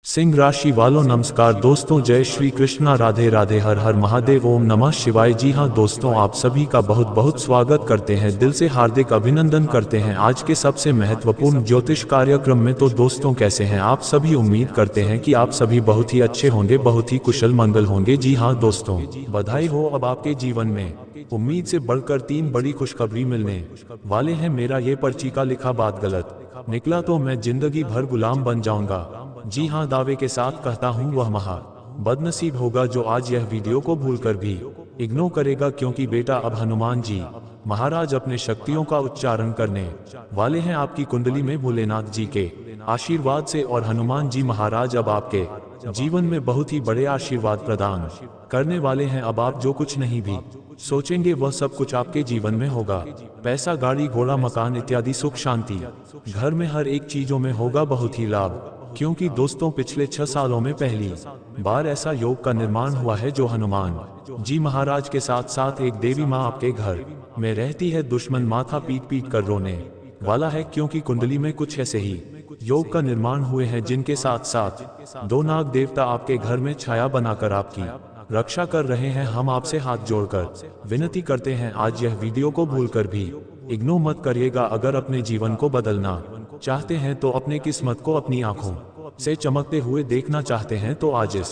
सिंह राशि वालों नमस्कार दोस्तों, जय श्री कृष्णा, राधे राधे, हर हर महादेव, ओम नमः शिवाय। जी हाँ दोस्तों, आप सभी का बहुत बहुत स्वागत करते हैं, दिल से हार्दिक अभिनंदन करते हैं आज के सबसे महत्वपूर्ण ज्योतिष कार्यक्रम में। तो दोस्तों कैसे हैं आप सभी? उम्मीद करते हैं कि आप सभी बहुत ही अच्छे होंगे, बहुत ही कुशल मंगल होंगे। जी हाँ दोस्तों, बधाई हो, अब आपके जीवन में उम्मीद से बढ़कर 3 बड़ी खुशखबरी मिलने वाले हैं। मेरा ये पर्ची का लिखा बात गलत निकला तो मैं जिंदगी भर गुलाम बन जाऊंगा। जी हाँ, दावे के साथ कहता हूँ वह महा बदनसीब होगा जो आज यह वीडियो को भूलकर भी इग्नोर करेगा, क्योंकि बेटा अब हनुमान जी महाराज अपने शक्तियों का उच्चारण करने वाले हैं आपकी कुंडली में। भोलेनाथ जी के आशीर्वाद से और हनुमान जी महाराज अब आपके जीवन में बहुत ही बड़े आशीर्वाद प्रदान करने वाले हैं। अब आप जो कुछ नहीं भी सोचेंगे वह सब कुछ आपके जीवन में होगा। पैसा, गाड़ी, घोड़ा, मकान इत्यादि सुख शांति घर में हर एक चीजों में होगा बहुत ही लाभ, क्योंकि दोस्तों पिछले 6 सालों में पहली बार ऐसा योग का निर्माण हुआ है जो हनुमान जी महाराज के साथ साथ एक देवी माँ आपके घर में रहती है। दुश्मन माथा पीट पीट कर रोने वाला है, क्योंकि कुंडली में कुछ ऐसे ही योग का निर्माण हुए हैं जिनके साथ साथ 2 नाग देवता आपके घर में छाया बनाकर आपकी रक्षा कर रहे हैं। हम आपसे हाथ जोड़कर विनती करते हैं, आज यह वीडियो को भूलकर भी इग्नोर मत करिएगा। अगर अपने जीवन को बदलना चाहते हैं तो अपने किस्मत को अपनी आंखों से चमकते हुए देखना चाहते हैं तो आज इस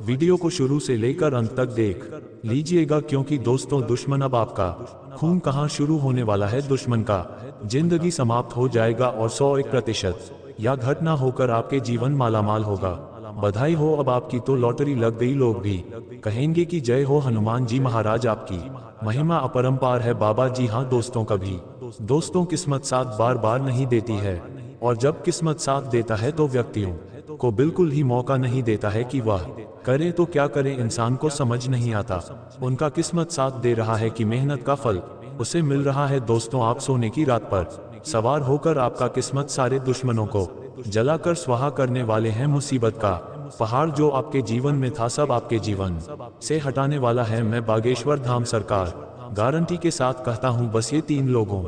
वीडियो को शुरू से लेकर अंत तक देख लीजिएगा, क्योंकि दोस्तों दुश्मन अब आपका खून कहां शुरू होने वाला है। दुश्मन का जिंदगी समाप्त हो जाएगा और 101% या घटना होकर आपके जीवन मालामाल होगा। बधाई हो, अब आपकी तो लॉटरी लग गई। लोग भी कहेंगे कि जय हो हनुमान जी महाराज, आपकी महिमा अपरंपार है बाबा। जी हाँ दोस्तों, कभी दोस्तों किस्मत साथ बार बार नहीं देती है, और जब किस्मत साथ देता है तो व्यक्तियों को बिल्कुल ही मौका नहीं देता है कि वह करे तो क्या करे। इंसान को समझ नहीं आता उनका किस्मत साथ दे रहा है कि मेहनत का फल उसे मिल रहा है। दोस्तों, आप सोने की रात पर सवार होकर आपका किस्मत सारे दुश्मनों को जलाकर स्वाहा करने वाले हैं। मुसीबत का पहाड़ जो आपके जीवन में था सब आपके जीवन से हटाने वाला है। मैं बागेश्वर धाम सरकार गारंटी के साथ कहता हूँ, बस ये 3 लोगों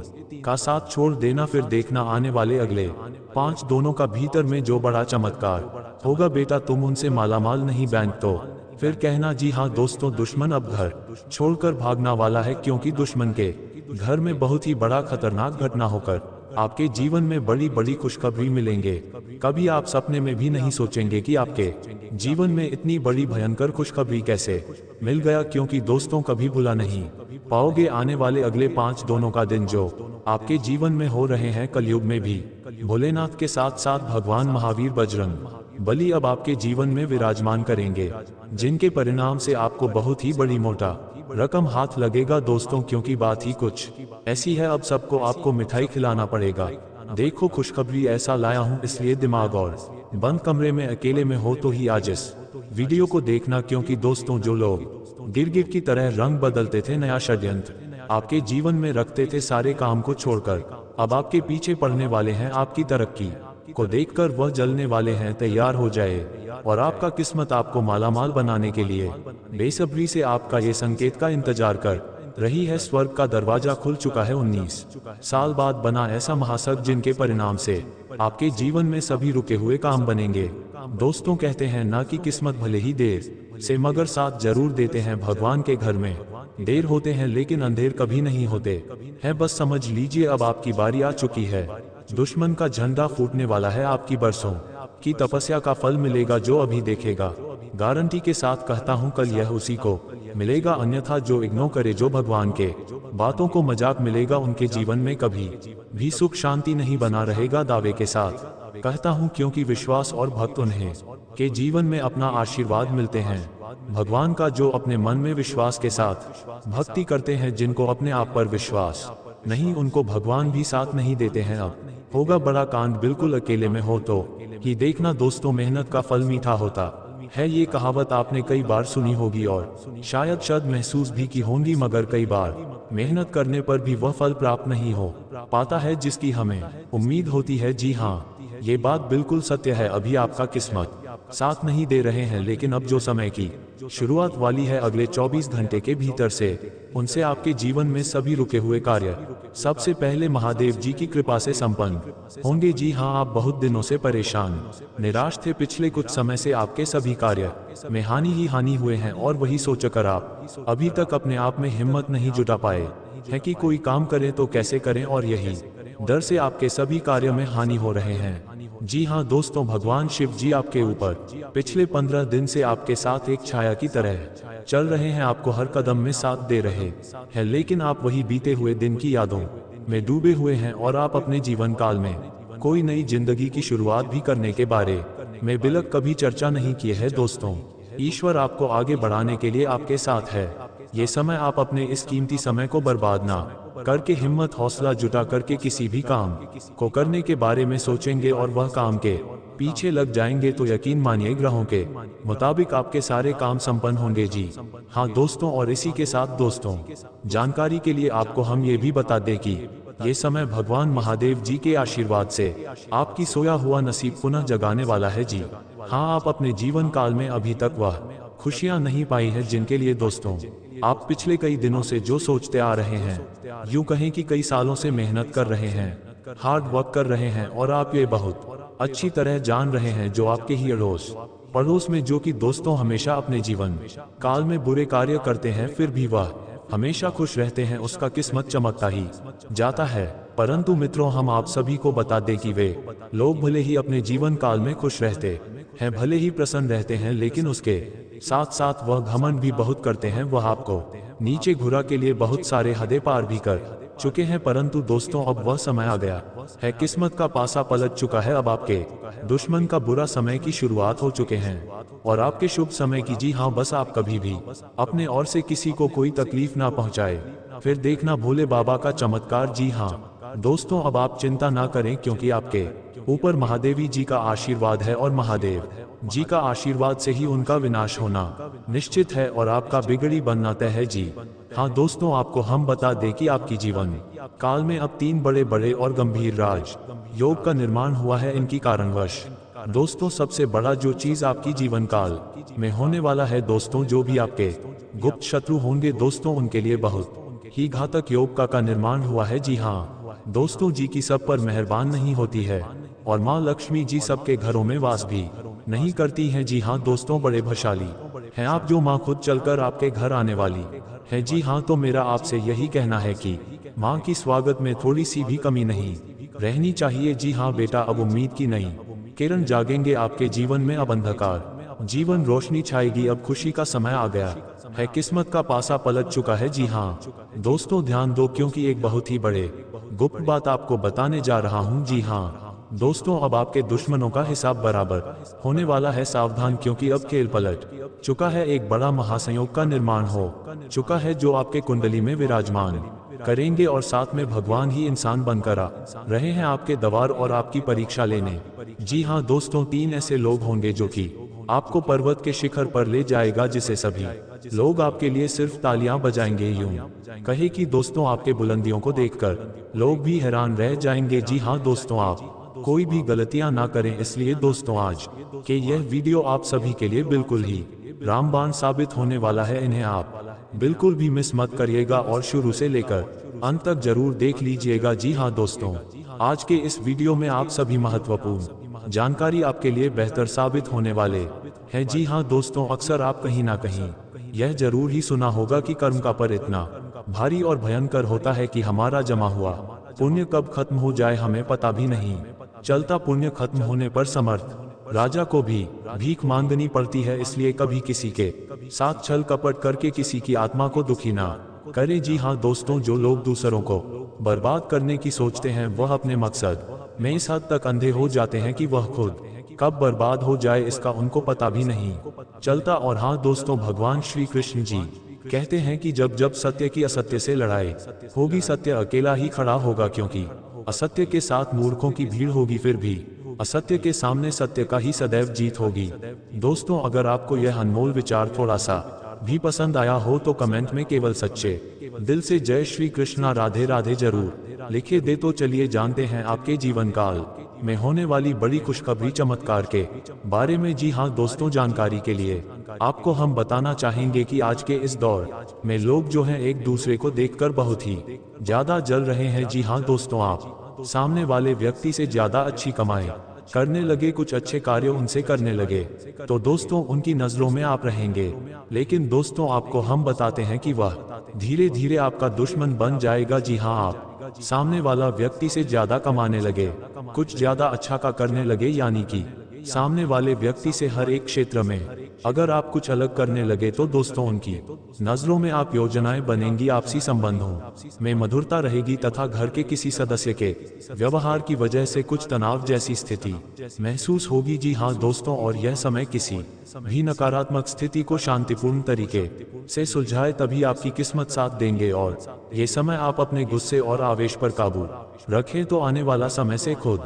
का साथ छोड़ देना, फिर देखना आने वाले अगले 5 दोनों का भीतर में जो बड़ा चमत्कार होगा। बेटा तुम उनसे मालामाल नहीं बैंक तो फिर कहना। जी हाँ दोस्तों, दुश्मन अब घर छोड़कर भागना वाला है, क्योंकि दुश्मन के घर में बहुत ही बड़ा खतरनाक घटना होकर आपके जीवन में बड़ी बड़ी खुशखबरी मिलेंगे। कभी आप सपने में भी नहीं सोचेंगे कि आपके जीवन में इतनी बड़ी भयंकर खुशखबरी कैसे मिल गया, क्योंकि दोस्तों कभी भुला नहीं पाओगे आने वाले अगले 5 दोनों का दिन जो आपके जीवन में हो रहे हैं। कलयुग में भी भोलेनाथ के साथ साथ भगवान महावीर, बजरंग बली अब आपके जीवन में विराजमान करेंगे, जिनके परिणाम से आपको बहुत ही बड़ी मोटा रकम हाथ लगेगा दोस्तों, क्योंकि बात ही कुछ ऐसी है, अब सबको आपको मिठाई खिलाना पड़ेगा। देखो खुशखबरी ऐसा लाया हूँ, इसलिए दिमाग और बंद कमरे में अकेले में हो तो ही आज इस वीडियो को देखना, क्योंकि दोस्तों जो लोग गिरगिट की तरह रंग बदलते थे, नया षड्यंत्र आपके जीवन में रखते थे, सारे काम को छोड़कर अब आपके पीछे पड़ने वाले हैं। आपकी तरक्की को देखकर वह जलने वाले हैं। तैयार हो जाए, और आपका किस्मत आपको मालामाल बनाने के लिए बेसब्री से आपका ये संकेत का इंतजार कर रही है। स्वर्ग का दरवाजा खुल चुका है। 19 साल बाद बना ऐसा महासग जिनके परिणाम से आपके जीवन में सभी रुके हुए काम बनेंगे। दोस्तों कहते हैं ना कि किस्मत भले ही देर से मगर साथ जरूर देते हैं। भगवान के घर में देर होते हैं लेकिन अंधेर कभी नहीं होते हैं। बस समझ लीजिए अब आपकी बारी आ चुकी है। दुश्मन का झंडा फूटने वाला है। आपकी बरसों की तपस्या का फल मिलेगा जो अभी देखेगा। गारंटी के साथ कहता हूँ कल यह उसी को मिलेगा, अन्यथा जो इग्नोर करे, जो भगवान के बातों को मजाक मिलेगा, उनके जीवन में कभी भी सुख शांति नहीं बना रहेगा। दावे के साथ कहता हूँ, क्योंकि विश्वास और भक्त उन्हें के जीवन में अपना आशीर्वाद मिलते हैं। भगवान का जो अपने मन में विश्वास के साथ भक्ति करते हैं, जिनको अपने आप पर विश्वास नहीं, उनको भगवान भी साथ नहीं देते हैं। अब होगा बड़ा कांड, बिल्कुल अकेले में हो तो ही देखना दोस्तों, मेहनत का फल मीठा होता है। ये कहावत आपने कई बार सुनी होगी और शायद शब्द महसूस भी की होंगी, मगर कई बार मेहनत करने पर भी वह फल प्राप्त नहीं हो पाता है जिसकी हमें उम्मीद होती है। जी हाँ, ये बात बिल्कुल सत्य है। अभी आपका किस्मत साथ नहीं दे रहे हैं, लेकिन अब जो समय की शुरुआत वाली है अगले 24 घंटे के भीतर से, उनसे आपके जीवन में सभी रुके हुए कार्य सबसे पहले महादेव जी की कृपा से संपन्न होंगे। जी हाँ, आप बहुत दिनों से परेशान निराश थे। पिछले कुछ समय से आपके सभी कार्य में हानि ही हानि हुए हैं और वही सोचकर आप अभी तक अपने आप में हिम्मत नहीं जुटा पाए हैं कि कोई काम करें तो कैसे करें, और यही डर से आपके सभी कार्य में हानि हो रहे हैं। जी हाँ दोस्तों, भगवान शिव जी आपके ऊपर पिछले 15 दिन से आपके साथ एक छाया की तरह चल रहे हैं, आपको हर कदम में साथ दे रहे हैं, लेकिन आप वही बीते हुए दिन की यादों में डूबे हुए हैं और आप अपने जीवन काल में कोई नई जिंदगी की शुरुआत भी करने के बारे में बिल्कुल कभी चर्चा नहीं किए है। दोस्तों, ईश्वर आपको आगे बढ़ाने के लिए आपके साथ है। ये समय आप अपने इस कीमती समय को बर्बाद ना करके हिम्मत हौसला जुटा करके किसी भी काम को करने के बारे में सोचेंगे और वह काम के पीछे लग जाएंगे तो यकीन मानिए ग्रहों के मुताबिक आपके सारे काम संपन्न होंगे। जी हाँ दोस्तों, और इसी के साथ दोस्तों, जानकारी के लिए आपको हम ये भी बता दें कि ये समय भगवान महादेव जी के आशीर्वाद से आपकी सोया हुआ नसीब पुनः जगाने वाला है। जी हाँ, आप अपने जीवन काल में अभी तक वह खुशियां नहीं पाई है जिनके लिए दोस्तों आप पिछले कई दिनों से जो सोचते आ रहे हैं। यूं कहें कि कई सालों से मेहनत कर रहे हैं, हार्ड वर्क कर रहे हैं, और आप ये बहुत अच्छी तरह जान रहे हैं जो आपके ही अड़ोस पड़ोस में, जो कि दोस्तों हमेशा अपने जीवन काल में बुरे कार्य करते हैं, फिर भी वह हमेशा खुश रहते हैं, उसका किस्मत चमकता ही जाता है। परंतु मित्रों, हम आप सभी को बता दें कि वे लोग भले ही अपने जीवन काल में खुश रहते हैं, भले ही प्रसन्न रहते हैं, लेकिन उसके साथ साथ वह घमंड भी बहुत करते हैं। वह आपको नीचे घुरा के लिए बहुत सारे हदें पार भी कर चुके हैं। परंतु दोस्तों, अब वह समय आ गया है, किस्मत का पासा पलट चुका है। अब आपके दुश्मन का बुरा समय की शुरुआत हो चुके हैं और आपके शुभ समय की। जी हाँ, बस आप कभी भी अपने ओर से किसी को कोई तकलीफ ना पहुंचाए, फिर देखना भोले बाबा का चमत्कार। जी हाँ दोस्तों, अब आप चिंता ना करें, क्योंकि आपके ऊपर महादेवी जी का आशीर्वाद है और महादेव जी का आशीर्वाद से ही उनका विनाश होना निश्चित है और आपका बिगड़ी बनना तय है। जी हाँ दोस्तों, आपको हम बता दें कि आपकी जीवन काल में अब 3 बड़े बड़े और गंभीर राज योग का निर्माण हुआ है। इनकी कारणवश दोस्तों सबसे बड़ा जो चीज आपकी जीवन काल में होने वाला है दोस्तों, जो भी आपके गुप्त शत्रु होंगे दोस्तों, उनके लिए बहुत ही घातक योग का निर्माण हुआ है। जी हाँ दोस्तों, जी की सब पर मेहरबान नहीं होती है और माँ लक्ष्मी जी सबके घरों में वास भी नहीं करती हैं। जी हाँ दोस्तों, बड़े भाग्यशाली हैं आप जो माँ खुद चलकर आपके घर आने वाली है। जी हाँ, तो मेरा आपसे यही कहना है कि माँ की स्वागत में थोड़ी सी भी कमी नहीं रहनी चाहिए। जी हाँ बेटा, अब उम्मीद की नई किरण जागेंगे आपके जीवन में, अब अंधकार जीवन रोशनी छाएगी, अब खुशी का समय आ गया है, किस्मत का पासा पलट चुका है। जी हाँ दोस्तों, ध्यान दो, क्योंकि एक बहुत ही बड़े गुप्त बात आपको बताने जा रहा हूँ। जी हाँ दोस्तों, अब आपके दुश्मनों का हिसाब बराबर होने वाला है। सावधान, क्योंकि अब खेल पलट चुका है, एक बड़ा महासंयोग का निर्माण हो चुका है जो आपके कुंडली में विराजमान करेंगे और साथ में भगवान ही इंसान बनकर आ रहे हैं आपके द्वार और आपकी परीक्षा लेने। जी हाँ दोस्तों, 3 ऐसे लोग होंगे जो कि आपको पर्वत के शिखर पर ले जाएगा, जिसे सभी लोग आपके लिए सिर्फ तालियां बजाएंगे। यूं कहे कि दोस्तों आपके बुलंदियों को देखकर लोग भी हैरान रह जाएंगे। जी हाँ दोस्तों, आप कोई भी गलतियां ना करें, इसलिए दोस्तों आज के यह वीडियो आप सभी के लिए बिल्कुल ही रामबाण साबित होने वाला है। इन्हें आप बिल्कुल भी मिस मत करिएगा और शुरू से लेकर अंत तक जरूर देख लीजिएगा। जी हाँ दोस्तों, आज के इस वीडियो में आप सभी महत्वपूर्ण जानकारी आपके लिए बेहतर साबित होने वाले हैं। जी हाँ दोस्तों, अक्सर आप कहीं ना कहीं यह जरूर ही सुना होगा कि कर्म का पर इतना भारी और भयंकर होता है कि हमारा जमा हुआ पुण्य कब खत्म हो जाए हमें पता भी नहीं चलता। पुण्य खत्म होने पर समर्थ राजा को भी भीख मांगनी पड़ती है, इसलिए कभी किसी के साथ छल कपट करके किसी की आत्मा को दुखी ना करे। जी हाँ दोस्तों, जो लोग दूसरों को बर्बाद करने की सोचते हैं वह अपने मकसद में इस हद तक अंधे हो जाते हैं कि वह खुद कब बर्बाद हो जाए इसका उनको पता भी नहीं चलता। और हाँ दोस्तों, भगवान श्री कृष्ण जी कहते हैं कि जब जब सत्य की असत्य से लड़ाई होगी, सत्य अकेला ही खड़ा होगा, क्योंकि असत्य के साथ मूर्खों की भीड़ होगी, फिर भी असत्य के सामने सत्य का ही सदैव जीत होगी। दोस्तों, अगर आपको यह अनमोल विचार थोड़ा सा भी पसंद आया हो तो कमेंट में केवल सच्चे दिल से जय श्री कृष्णा राधे राधे जरूर लिखे दे। तो चलिए जानते हैं आपके जीवन काल में होने वाली बड़ी खुशखबरी चमत्कार के बारे में। जी हाँ दोस्तों, जानकारी के लिए आपको हम बताना चाहेंगे कि आज के इस दौर में लोग जो हैं एक दूसरे को देखकर बहुत ही ज्यादा जल रहे हैं। जी हाँ दोस्तों, आप सामने वाले व्यक्ति से ज्यादा अच्छी कमाई करने लगे, कुछ अच्छे कार्य उनसे करने लगे तो दोस्तों उनकी नजरों में आप रहेंगे। लेकिन दोस्तों आपको हम बताते हैं कि वह धीरे धीरे आपका दुश्मन बन जाएगा। जी हाँ, आप सामने वाला व्यक्ति से ज्यादा कमाने लगे, कुछ ज्यादा अच्छा का करने लगे, यानी कि सामने वाले व्यक्ति से हर एक क्षेत्र में अगर आप कुछ अलग करने लगे तो दोस्तों उनकी नजरों में आप योजनाएं बनेंगी, आपसी संबंधों में मधुरता रहेगी तथा घर के किसी सदस्य के व्यवहार की वजह से कुछ तनाव जैसी स्थिति महसूस होगी। जी हाँ दोस्तों, और यह समय किसी भी नकारात्मक स्थिति को शांतिपूर्ण तरीके से सुलझाए तभी आपकी किस्मत साथ देंगे। और ये समय आप अपने गुस्से और आवेश पर काबू रखें तो आने वाला समय से खुद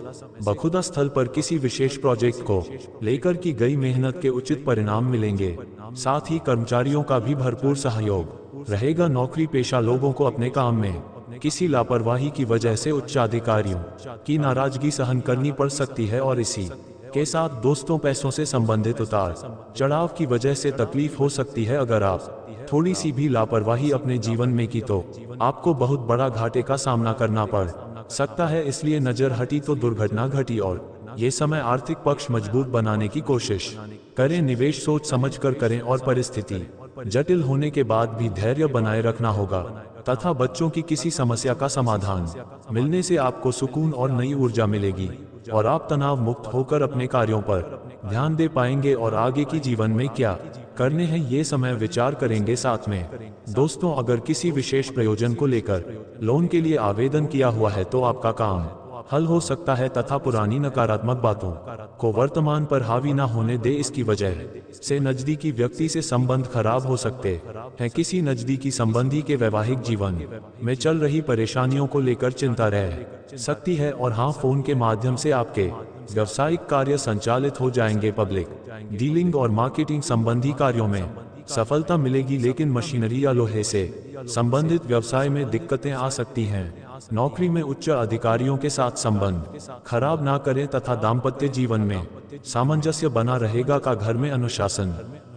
बखुदा स्थल पर किसी विशेष प्रोजेक्ट को लेकर की गई मेहनत के उचित परिणाम मिलेंगे। साथ ही कर्मचारियों का भी भरपूर सहयोग रहेगा। नौकरी पेशा लोगों को अपने काम में किसी लापरवाही की वजह से उच्चाधिकारियों की नाराजगी सहन करनी पड़ सकती है और इसी के साथ दोस्तों पैसों से संबंधित उतार चढ़ाव की वजह से तकलीफ हो सकती है। अगर आप थोड़ी सी भी लापरवाही अपने जीवन में की तो आपको बहुत बड़ा घाटे का सामना करना पड़ सकता है। इसलिए नजर हटी तो दुर्घटना घटी और ये समय आर्थिक पक्ष मजबूत बनाने की कोशिश करें। निवेश सोच समझकर करें और परिस्थिति जटिल होने के बाद भी धैर्य बनाए रखना होगा तथा बच्चों की किसी समस्या का समाधान मिलने से आपको सुकून और नई ऊर्जा मिलेगी और आप तनाव मुक्त होकर अपने कार्यों पर ध्यान दे पाएंगे और आगे की जीवन में क्या करने हैं ये समय विचार करेंगे। साथ में दोस्तों अगर किसी विशेष प्रयोजन को लेकर लोन के लिए आवेदन किया हुआ है तो आपका काम हल हो सकता है तथा पुरानी नकारात्मक बातों को वर्तमान पर हावी न होने दे। इसकी वजह से नजदीकी व्यक्ति से संबंध खराब हो सकते हैं। किसी नजदीकी संबंधी के वैवाहिक जीवन में चल रही परेशानियों को लेकर चिंता रह सकती है। और हाँ, फोन के माध्यम से आपके व्यावसायिक कार्य संचालित हो जाएंगे। पब्लिक डीलिंग और मार्केटिंग संबंधी कार्यों में सफलता मिलेगी, लेकिन मशीनरी या लोहे से संबंधित व्यवसाय में दिक्कतें आ सकती हैं। नौकरी में उच्च अधिकारियों के साथ संबंध खराब ना करें तथा दाम्पत्य जीवन में सामंजस्य बना रहेगा। का घर में अनुशासन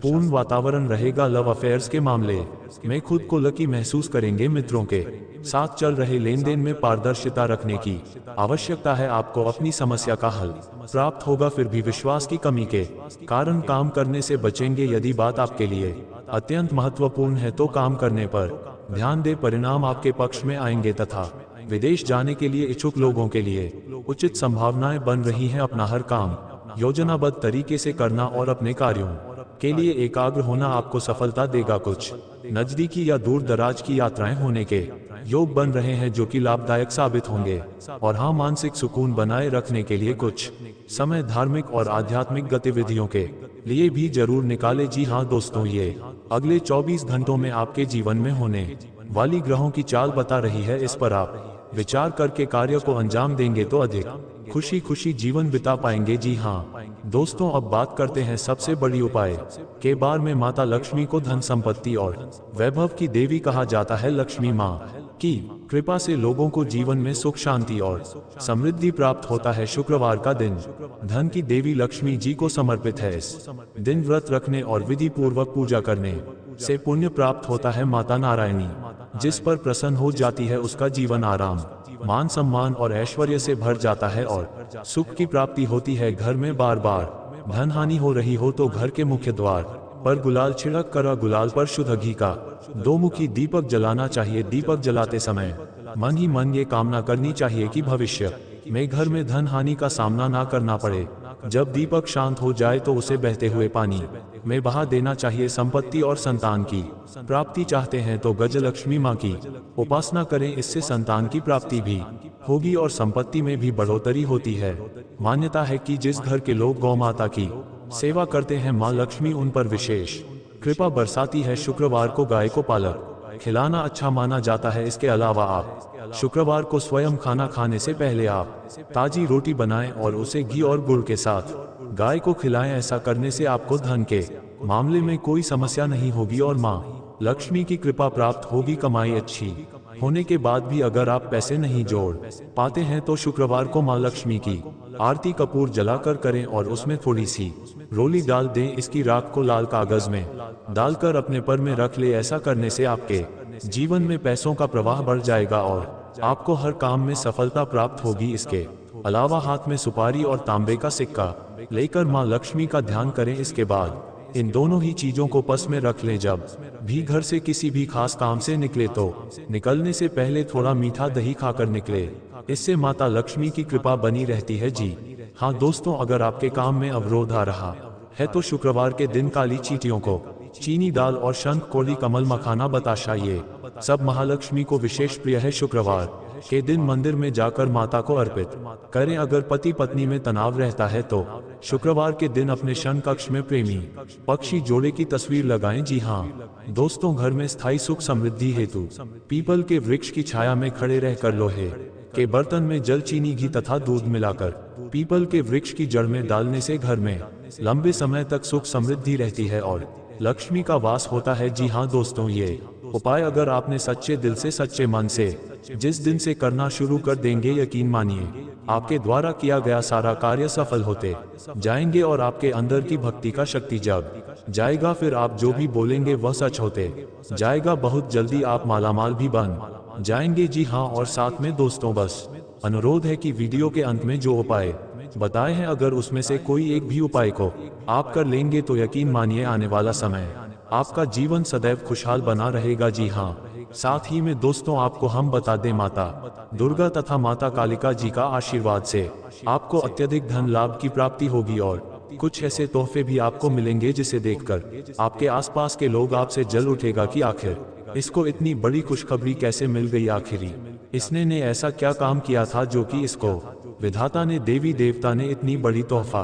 पूर्ण वातावरण रहेगा। लव अफेयर्स के मामले में खुद को लकी महसूस करेंगे। मित्रों के साथ चल रहे लेन देन में पारदर्शिता रखने की आवश्यकता है। आपको अपनी समस्या का हल प्राप्त होगा, फिर भी विश्वास की कमी के कारण काम करने से बचेंगे। यदि बात आपके लिए अत्यंत महत्वपूर्ण है तो काम करने पर ध्यान दे, परिणाम आपके पक्ष में आएंगे तथा विदेश जाने के लिए इच्छुक लोगों के लिए उचित संभावनाएं बन रही हैं। अपना हर काम योजनाबद्ध तरीके से करना और अपने कार्यों के लिए एकाग्र होना आपको सफलता देगा। कुछ नजदीकी या दूर दराज की यात्राएं होने के योग बन रहे हैं जो कि लाभदायक साबित होंगे। और हाँ, मानसिक सुकून बनाए रखने के लिए कुछ समय धार्मिक और आध्यात्मिक गतिविधियों के लिए भी जरूर निकाले। जी हाँ दोस्तों, ये अगले 24 घंटों में आपके जीवन में होने वाली ग्रहों की चाल बता रही है। इस पर आप विचार करके कार्य को अंजाम देंगे तो अधिक खुशी खुशी जीवन बिता पाएंगे। जी हाँ दोस्तों, अब बात करते हैं सबसे बड़ी उपाय के बारे में। माता लक्ष्मी को धन संपत्ति और वैभव की देवी कहा जाता है। लक्ष्मी माँ की कृपा से लोगों को जीवन में सुख शांति और समृद्धि प्राप्त होता है। शुक्रवार का दिन धन की देवी लक्ष्मी जी को समर्पित है। इस दिन व्रत रखने और विधि पूर्वक पूजा करने से पुण्य प्राप्त होता है। माता नारायणी जिस पर प्रसन्न हो जाती है उसका जीवन आराम, मान सम्मान और ऐश्वर्य से भर जाता है और सुख की प्राप्ति होती है। घर में बार बार धन हानि हो रही हो तो घर के मुख्य द्वार पर गुलाल छिड़क कर गुलाल पर शुद्ध घी का 2 मुखी दीपक जलाना चाहिए। दीपक जलाते समय मन ही मन ये कामना करनी चाहिए कि भविष्य में घर में धन हानि का सामना ना करना पड़े। जब दीपक शांत हो जाए तो उसे बहते हुए पानी में बहा देना चाहिए। संपत्ति और संतान की प्राप्ति चाहते हैं तो गजलक्ष्मी माँ की उपासना करें, इससे संतान की प्राप्ति भी होगी और संपत्ति में भी बढ़ोतरी होती है। मान्यता है कि जिस घर के लोग गौ माता की सेवा करते हैं, माँ लक्ष्मी उन पर विशेष कृपा बरसाती है। शुक्रवार को गाय को पालक खिलाना अच्छा माना जाता है। इसके अलावा आप शुक्रवार को स्वयं खाना खाने से पहले आप ताजी रोटी बनाएं और उसे घी और गुड़ के साथ गाय को खिलाएं। ऐसा करने से आपको धन के मामले में कोई समस्या नहीं होगी और माँ लक्ष्मी की कृपा प्राप्त होगी। कमाई अच्छी होने के बाद भी अगर आप पैसे नहीं जोड़ पाते हैं तो शुक्रवार को माँ लक्ष्मी की आरती कपूर जलाकर करें और उसमें थोड़ी सी रोली डाल दें। इसकी राख को लाल कागज में डालकर अपने पर में रख ले। ऐसा करने से आपके जीवन में पैसों का प्रवाह बढ़ जाएगा और आपको हर काम में सफलता प्राप्त होगी। इसके अलावा हाथ में सुपारी और तांबे का सिक्का लेकर माँ लक्ष्मी का ध्यान करें। इसके बाद इन दोनों ही चीजों को पस में रख लें। जब भी घर से किसी भी खास काम से निकले तो निकलने से पहले थोड़ा मीठा दही खाकर निकले। इससे माता लक्ष्मी की कृपा बनी रहती है जी हाँ दोस्तों, अगर आपके काम में अवरोध आ रहा है तो शुक्रवार के दिन काली चींटियों को चीनी दाल और शंख कोली कमल मखाना बताशा ये सब महालक्ष्मी को विशेष प्रिय है। शुक्रवार के दिन मंदिर में जाकर माता को अर्पित करें। अगर पति पत्नी में तनाव रहता है तो शुक्रवार के दिन अपने शयन कक्ष में प्रेमी पक्षी जोड़े की तस्वीर लगाएं। जी हाँ दोस्तों, घर में स्थायी सुख समृद्धि हेतु पीपल के वृक्ष की छाया में खड़े रहकर लोहे के बर्तन में जल, चीनी, घी तथा दूध मिलाकर पीपल के वृक्ष की जड़ में डालने से घर में लंबे समय तक सुख समृद्धि रहती है और लक्ष्मी का वास होता है। जी हाँ दोस्तों, ये उपाय अगर आपने सच्चे दिल से सच्चे मन से जिस दिन से करना शुरू कर देंगे, यकीन मानिए आपके द्वारा किया गया सारा कार्य सफल होते जाएंगे और आपके अंदर की भक्ति का शक्ति जग जाएगा। फिर आप जो भी बोलेंगे वह सच होते जाएगा। बहुत जल्दी आप मालामाल भी बन जाएंगे। जी हाँ, और साथ में दोस्तों बस अनुरोध है कि वीडियो के अंत में जो उपाय बताए हैं अगर उसमें से कोई एक भी उपाय को आप कर लेंगे तो यकीन मानिए आने वाला समय आपका जीवन सदैव खुशहाल बना रहेगा। जी हाँ, साथ ही में दोस्तों आपको हम बता दें, माता दुर्गा तथा माता कालिका जी का आशीर्वाद से आपको अत्यधिक धन लाभ की प्राप्ति होगी और कुछ ऐसे तोहफे भी आपको मिलेंगे जिसे देखकर आपके आसपास के लोग आपसे जल उठेगा कि आखिर इसको इतनी बड़ी खुशखबरी कैसे मिल गई, आखिरी इसने ने ऐसा क्या काम किया था जो कि इसको विधाता ने, देवी देवता ने इतनी बड़ी तोहफा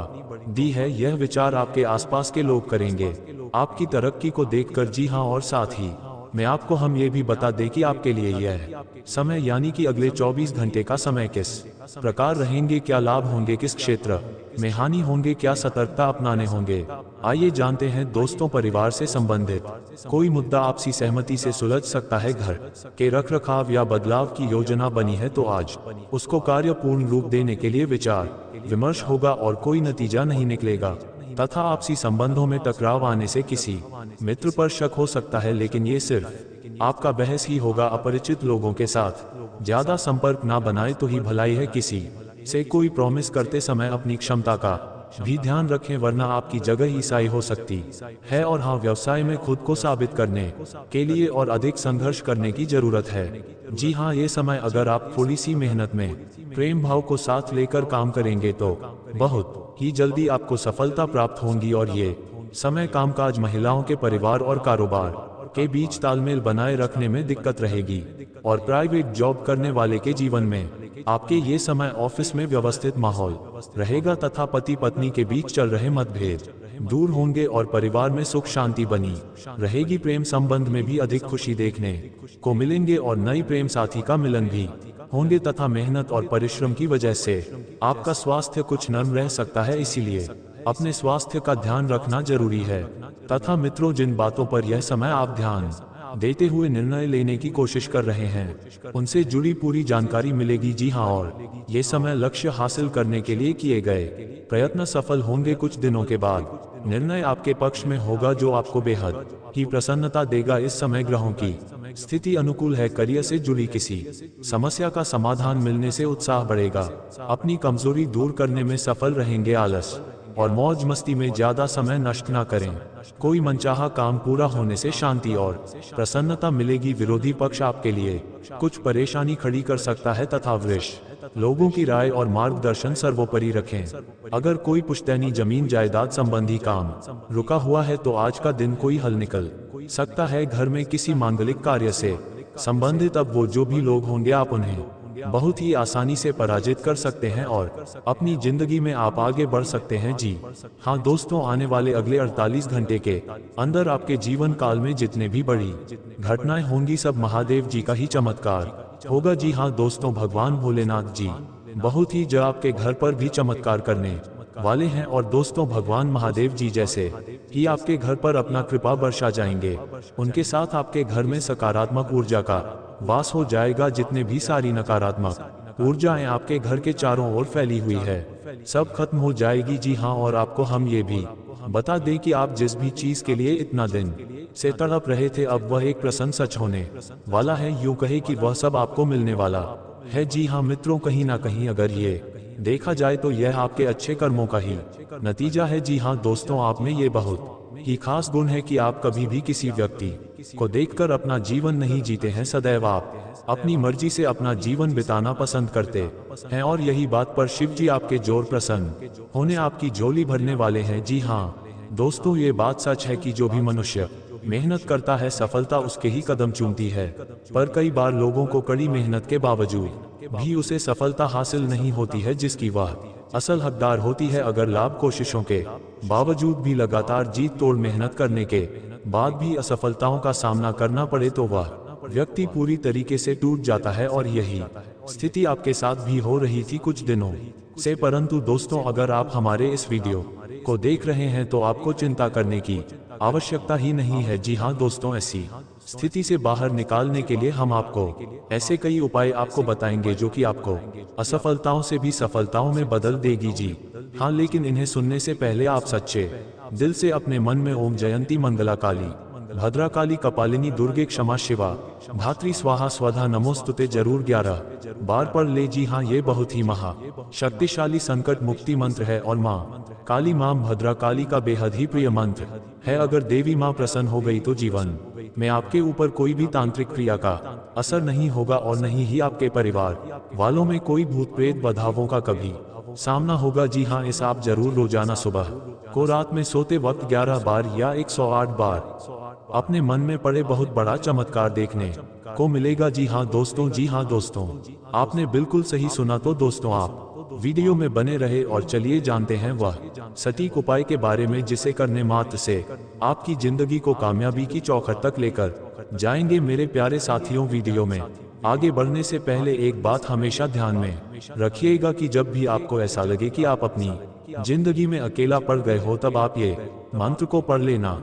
दी है। यह विचार आपके आसपास के लोग करेंगे आपकी तरक्की को देखकर। जी हाँ, और साथ ही मैं आपको हम ये भी बता दें कि आपके लिए यह समय यानी कि अगले 24 घंटे का समय किस प्रकार रहेंगे, क्या लाभ होंगे, किस क्षेत्र में हानि होंगे, क्या सतर्कता अपनाने होंगे। आइए जानते हैं दोस्तों। परिवार से संबंधित कोई मुद्दा आपसी सहमति से सुलझ सकता है। घर के रखरखाव या बदलाव की योजना बनी है तो आज उसको कार्य पूर्ण रूप देने के लिए विचार विमर्श होगा और कोई नतीजा नहीं निकलेगा तथा आपसी संबंधों में टकराव आने से किसी मित्र पर शक हो सकता है, लेकिन ये सिर्फ आपका बहस ही होगा। अपरिचित लोगों के साथ ज्यादा संपर्क ना बनाए तो ही भलाई है। किसी से कोई प्रॉमिस करते समय अपनी क्षमता का भी ध्यान रखें, वरना आपकी जगह ईसाई हो सकती है। और हाँ, व्यवसाय में खुद को साबित करने के लिए और अधिक संघर्ष करने की जरूरत है। जी हाँ, ये समय अगर आप थोड़ी सी मेहनत में प्रेम भाव को साथ लेकर काम करेंगे तो बहुत ही जल्दी आपको सफलता प्राप्त होगी। और ये समय कामकाज, महिलाओं के परिवार और कारोबार के बीच तालमेल बनाए रखने में दिक्कत रहेगी और प्राइवेट जॉब करने वाले के जीवन में आपके ये समय ऑफिस में व्यवस्थित माहौल रहेगा तथा पति पत्नी के बीच चल रहे मतभेद दूर होंगे और परिवार में सुख शांति बनी रहेगी। प्रेम संबंध में भी अधिक खुशी देखने को मिलेंगे और नई प्रेम साथी का मिलन भी होंगे तथा मेहनत और परिश्रम की वजह से आपका स्वास्थ्य कुछ नर्म रह सकता है, इसीलिए अपने स्वास्थ्य का ध्यान रखना जरूरी है। तथा मित्रों, जिन बातों पर यह समय आप ध्यान देते हुए निर्णय लेने की कोशिश कर रहे हैं उनसे जुड़ी पूरी जानकारी मिलेगी। जी हाँ, और ये समय लक्ष्य हासिल करने के लिए किए गए प्रयत्न सफल होंगे। कुछ दिनों के बाद निर्णय आपके पक्ष में होगा जो आपको बेहद ही प्रसन्नता देगा। इस समय ग्रहों की स्थिति अनुकूल है। करियर से जुड़ी किसी समस्या का समाधान मिलने से उत्साह बढ़ेगा। अपनी कमजोरी दूर करने में सफल रहेंगे। आलस और मौज मस्ती में ज्यादा समय नष्ट न करें। कोई मनचाहा काम पूरा होने से शांति और प्रसन्नता मिलेगी। विरोधी पक्ष आपके लिए कुछ परेशानी खड़ी कर सकता है तथा वरिष्ठ लोगों की राय और मार्गदर्शन सर्वोपरि रखें। अगर कोई पुश्तैनी जमीन जायदाद संबंधी काम रुका हुआ है तो आज का दिन कोई हल निकल सकता है। घर में किसी मांगलिक कार्य से संबंधित अब वो जो भी लोग होंगे आप उन्हें बहुत ही आसानी से पराजित कर सकते हैं और अपनी जिंदगी में आप आगे बढ़ सकते हैं। जी हाँ दोस्तों, आने वाले अगले 48 घंटे के अंदर आपके जीवन काल में जितने भी बड़ी घटनाएं होंगी सब महादेव जी का ही चमत्कार होगा। जी हाँ दोस्तों, भगवान भोलेनाथ जी बहुत ही जल्द आपके घर पर भी चमत्कार करने वाले हैं और दोस्तों भगवान महादेव जी जैसे ही आपके घर पर अपना कृपा बरसा जाएंगे। उनके साथ आपके घर में सकारात्मक ऊर्जा का वास हो जाएगा। जितने भी सारी नकारात्मक ऊर्जाएं आपके घर के चारों ओर फैली हुई है, सब खत्म हो जाएगी। जी हाँ, और आपको हम ये भी बता दें कि आप जिस भी चीज के लिए इतना दिन से तड़प रहे थे, अब वह एक प्रसन्न सच होने वाला है। यूं कहे कि वह सब आपको मिलने वाला है। जी हाँ मित्रों, कहीं ना कहीं अगर ये देखा जाए तो यह आपके अच्छे कर्मों का ही नतीजा है। जी हाँ दोस्तों, आप में ये बहुत ही खास गुण है कि आप कभी भी किसी व्यक्ति को देखकर अपना जीवन नहीं जीते हैं। सदैव आप अपनी मर्जी से अपना जीवन बिताना पसंद करते हैं और यही बात पर शिव जी आपके जोर प्रसन्न होने आपकी झोली भरने वाले हैं। जी हाँ दोस्तों, ये बात सच है कि जो भी मनुष्य मेहनत करता है सफलता उसके ही कदम चूमती है, पर कई बार लोगों को कड़ी मेहनत के बावजूद भी उसे सफलता हासिल नहीं होती है, जिसकी वह असल हकदार होती है। अगर लाभ कोशिशों के बावजूद भी लगातार जीत तोड़ मेहनत करने के बाद भी असफलताओं का सामना करना पड़े तो वह व्यक्ति पूरी तरीके से टूट जाता है। और यही स्थिति आपके साथ भी हो रही थी कुछ दिनों से। परंतु दोस्तों, अगर आप हमारे इस वीडियो को देख रहे हैं तो आपको चिंता करने की आवश्यकता ही नहीं है। जी हाँ दोस्तों, ऐसी स्थिति से बाहर निकालने के लिए हम आपको ऐसे कई उपाय आपको बताएंगे जो कि आपको असफलताओं से भी सफलताओं में बदल देगी। जी हाँ, लेकिन इन्हें सुनने से पहले आप सच्चे दिल से अपने मन में ओम जयंती मंगला काली भद्रा काली कपालिनी दुर्गे क्षमा शिवा धात्री स्वाहा स्वधा नमोस्तुते जरूर 11 बार पढ़ ले। जी हाँ, ये बहुत ही महा शक्तिशाली संकट मुक्ति मंत्र है और माँ काली माँ भद्रा काली का बेहद ही प्रिय मंत्र है। अगर देवी माँ प्रसन्न हो गई तो जीवन में आपके ऊपर कोई भी तांत्रिक क्रिया का असर नहीं होगा और नहीं ही आपके परिवार वालों में कोई भूत प्रेत बाधाओं का कभी सामना होगा। जी हाँ, इस आप जरूर रोजाना सुबह को रात में सोते वक्त 11 बार या 108 बार अपने मन में पड़े, बहुत बड़ा चमत्कार देखने को मिलेगा। जी हाँ दोस्तों, आपने बिल्कुल सही सुना। तो दोस्तों, आप वीडियो में बने रहे और चलिए जानते हैं वह सटीक उपाय के बारे में जिसे करने मात्र से आपकी जिंदगी को कामयाबी की चौखट तक लेकर जाएंगे। मेरे प्यारे साथियों, वीडियो में आगे बढ़ने से पहले एक बात हमेशा ध्यान में रखिएगा कि जब भी आपको ऐसा लगे कि आप अपनी जिंदगी में अकेला पड़ गए हो, तब आप ये मंत्र को पढ़ लेना।